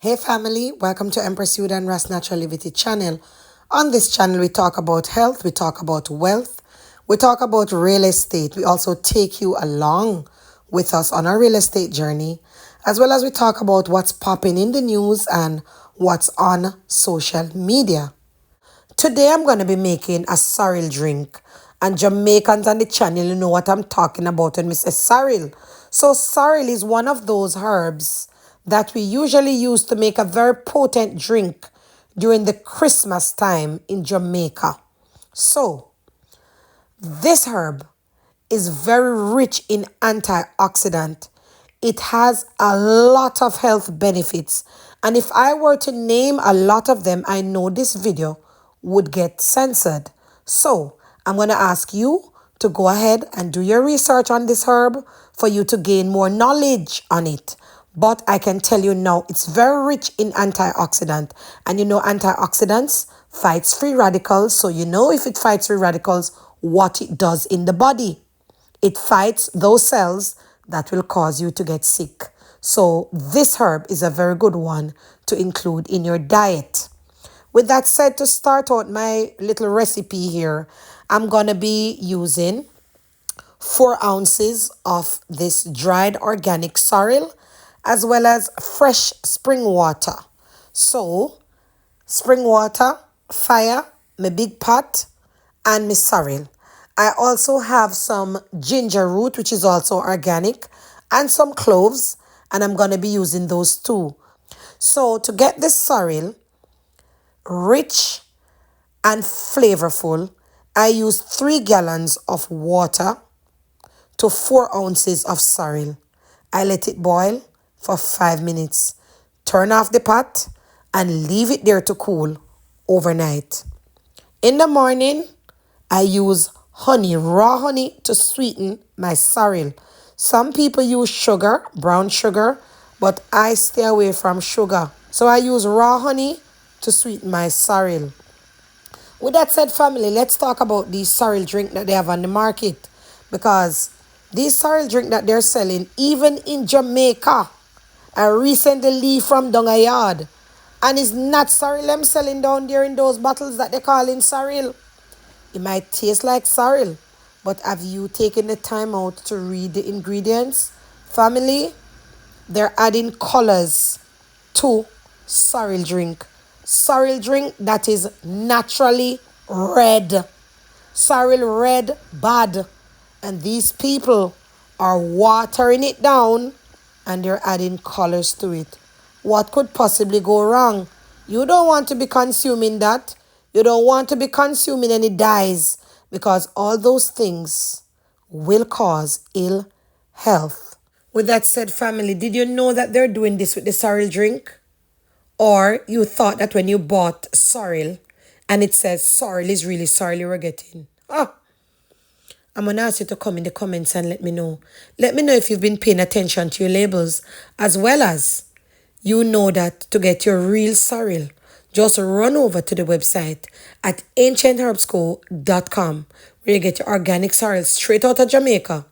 Hey family, welcome to Empress Youth and Ras Natural Livity channel. On this channel, we talk about health, we talk about wealth, we talk about real estate. We also take you along with us on our real estate journey, as well as we talk about what's popping in the news and what's on social media. Today, I'm going to be making a sorrel drink. And Jamaicans on the channel, you know what I'm talking about when we say sorrel. So sorrel is one of those herbs that we usually use to make a very potent drink during the Christmas time in Jamaica. So this herb is very rich in antioxidant. It has a lot of health benefits. And if I were to name a lot of them, I know this video would get censored. So I'm going to ask you to go ahead and do your research on this herb for you to gain more knowledge on it. But I can tell you now, it's very rich in antioxidant. And you know, antioxidants fights free radicals. So you know, if it fights free radicals, what it does in the body. It fights those cells that will cause you to get sick. So this herb is a very good one to include in your diet. With that said, to start out my little recipe here, I'm going to be using 4 ounces of this dried organic sorrel, as well as fresh spring water. So, spring water, fire, my big pot, and my sorrel. I also have some ginger root, which is also organic, and some cloves, and I'm going to be using those too. So, to get this sorrel rich and flavorful, I use 3 gallons of water to 4 ounces of sorrel. I let it boil for 5 minutes. Turn off the pot and leave it there to cool overnight. In the morning, I use honey, raw honey, to sweeten my sorrel. Some people use sugar, brown sugar, but I stay away from sugar. So I use raw honey to sweeten my sorrel. With that said, family, let's talk about these sorrel drink that they have on the market. Because these sorrel drink that they're selling, even in Jamaica, I recently leave from down a yard. And it's not sorrel I'm selling down there in those bottles that they call in sorrel. It might taste like sorrel, but have you taken the time out to read the ingredients? Family, they're adding colors to sorrel drink. Sorrel drink that is naturally red. Sorrel red bad. And these people are watering it down and they're adding colors to it. What could possibly go wrong? You don't want to be consuming that. You don't want to be consuming any dyes, because all those things will cause ill health. With that said, family, did you know that they're doing this with the sorrel drink? Or you thought that when you bought sorrel and it says sorrel is really sorrel you were getting? I'm going to ask you to come in the comments and let me know. Let me know if you've been paying attention to your labels, as well as you know that to get your real sorrel, just run over to the website at ancientherbsco.com, where you get your organic sorrel straight out of Jamaica.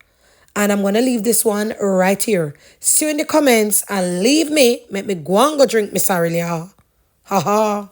And I'm going to leave this one right here. See you in the comments and leave me. Make me go and go drink my sorrel, yeah. Ha ha.